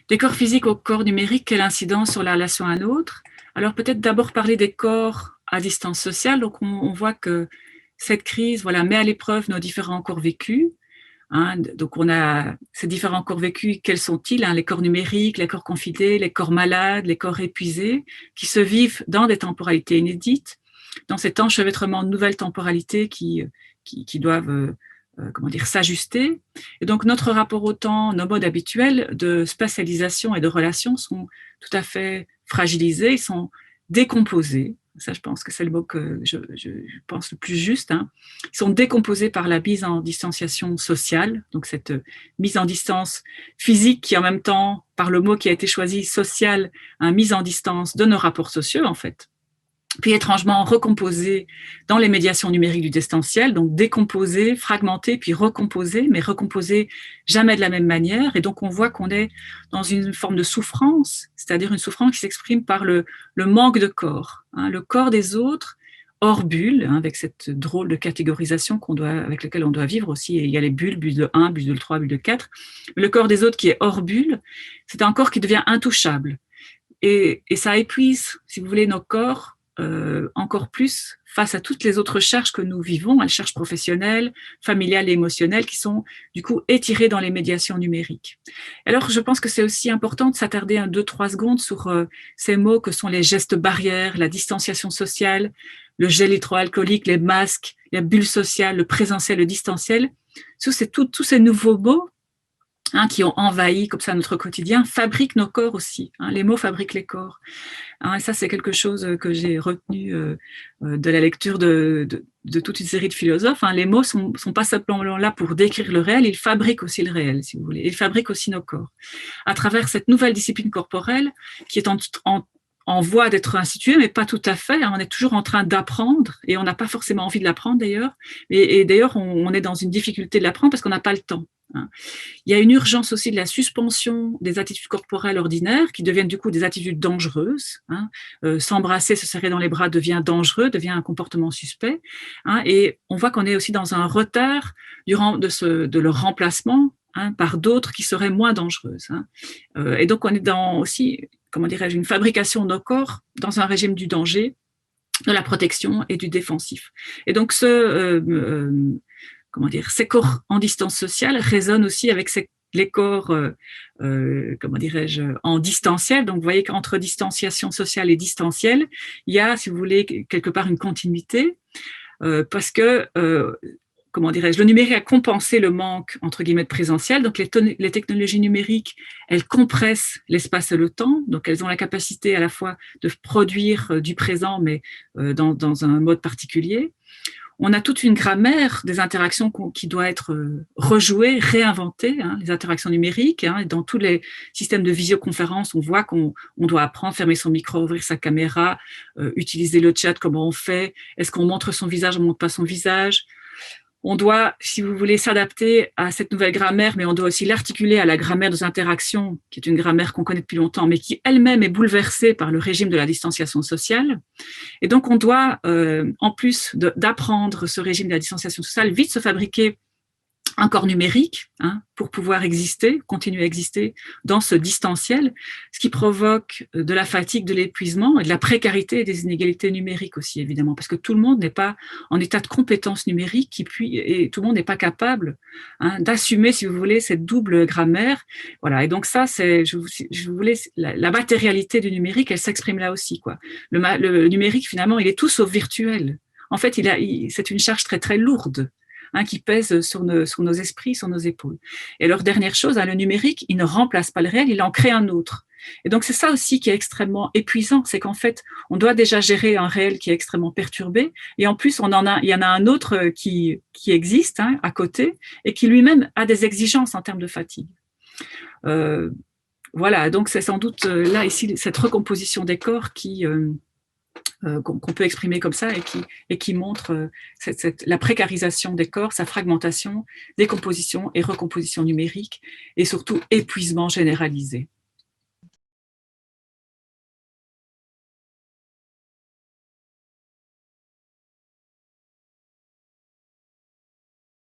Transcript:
Des corps physiques au corps numérique, quelle incidence sur la relation à un autre? Alors peut-être d'abord parler des corps à distance sociale. Donc on voit que cette crise met à l'épreuve nos différents corps vécus. Donc on a ces différents corps vécus, quels sont-ils? Les corps numériques, les corps confinés, les corps malades, les corps épuisés, qui se vivent dans des temporalités inédites, dans cet enchevêtrement de nouvelles temporalités qui doivent s'ajuster. Et donc notre rapport au temps, nos modes habituels de spatialisation et de relations sont tout à fait fragilisés, ils sont décomposés. Ça, je pense que c'est le mot que je pense le plus juste. Ils sont décomposés par la mise en distanciation sociale, donc cette mise en distance physique qui, en même temps, par le mot qui a été choisi, social, mise en distance de nos rapports sociaux, en fait. Puis étrangement recomposé dans les médiations numériques du distanciel, donc décomposé, fragmenté, puis recomposé, mais recomposé jamais de la même manière. Et donc on voit qu'on est dans une forme de souffrance, c'est-à-dire une souffrance qui s'exprime par le manque de corps, le corps des autres hors bulle, avec cette drôle de catégorisation avec laquelle on doit vivre aussi. Et il y a les bulles, bulle de 1, bulle de 3, bulle de 4. Le corps des autres qui est hors bulle, c'est un corps qui devient intouchable. Et ça épuise, si vous voulez, nos corps encore plus face à toutes les autres charges que nous vivons, les charges professionnelles, familiales et émotionnelles qui sont du coup étirées dans les médiations numériques. Alors je pense que c'est aussi important de s'attarder 2-3 secondes sur ces mots que sont les gestes barrières, la distanciation sociale, le gel hydroalcoolique, les masques, la bulle sociale, le présentiel, le distanciel. Tous ces nouveaux mots qui ont envahi comme ça notre quotidien, fabriquent nos corps aussi. Les mots fabriquent les corps. Et ça, c'est quelque chose que j'ai retenu de la lecture de toute une série de philosophes. Les mots sont pas simplement là pour décrire le réel, ils fabriquent aussi le réel, si vous voulez. Ils fabriquent aussi nos corps. À travers cette nouvelle discipline corporelle qui est en voie d'être instituée, mais pas tout à fait. On est toujours en train d'apprendre et on n'a pas forcément envie de l'apprendre d'ailleurs. Et d'ailleurs, on est dans une difficulté de l'apprendre parce qu'on n'a pas le temps. Il y a une urgence aussi de la suspension des attitudes corporelles ordinaires qui deviennent du coup des attitudes dangereuses. S'embrasser, se serrer dans les bras devient dangereux, devient un comportement suspect. Et on voit qu'on est aussi dans un retard de leur remplacement par d'autres qui seraient moins dangereuses. Et donc on est dans aussi, une fabrication de nos corps dans un régime du danger, de la protection et du défensif. Et donc ces corps en distance sociale résonnent aussi avec les corps, en distanciel. Donc, vous voyez qu'entre distanciation sociale et distanciel, il y a, si vous voulez, quelque part une continuité, parce que, le numérique a compensé le manque, entre guillemets, de présentiel. Donc, les technologies numériques, elles compressent l'espace et le temps. Donc, elles ont la capacité à la fois de produire du présent, mais dans un mode particulier. On a toute une grammaire des interactions qui doit être rejouée, réinventée, les interactions numériques. Dans tous les systèmes de visioconférence, on voit qu'on doit apprendre, fermer son micro, ouvrir sa caméra, utiliser le chat, comment on fait, est-ce qu'on montre son visage, on ne montre pas son visage. On doit, si vous voulez, s'adapter à cette nouvelle grammaire, mais on doit aussi l'articuler à la grammaire des interactions, qui est une grammaire qu'on connaît depuis longtemps, mais qui elle-même est bouleversée par le régime de la distanciation sociale. Et donc, on doit, en plus d'apprendre ce régime de la distanciation sociale, vite se fabriquer un corps numérique pour pouvoir exister, continuer à exister dans ce distanciel, ce qui provoque de la fatigue, de l'épuisement et de la précarité et des inégalités numériques aussi, évidemment, parce que tout le monde n'est pas en état de compétence numérique et tout le monde n'est pas capable d'assumer, si vous voulez, cette double grammaire. Voilà. Et donc ça, c'est, je voulais, la matérialité du numérique, elle s'exprime là aussi, quoi. Le numérique, finalement, il est tout sauf virtuel. En fait, c'est une charge très, très lourde. Qui pèse sur nos esprits, sur nos épaules. Et leur dernière chose, le numérique, il ne remplace pas le réel, il en crée un autre. Et donc, c'est ça aussi qui est extrêmement épuisant, c'est qu'en fait, on doit déjà gérer un réel qui est extrêmement perturbé, et en plus, il y en a un autre qui existe à côté, et qui lui-même a des exigences en termes de fatigue. Voilà, donc c'est sans doute là, ici, cette recomposition des corps qu'on peut exprimer comme ça et qui montre la précarisation des corps, sa fragmentation, décomposition et recomposition numérique et surtout épuisement généralisé.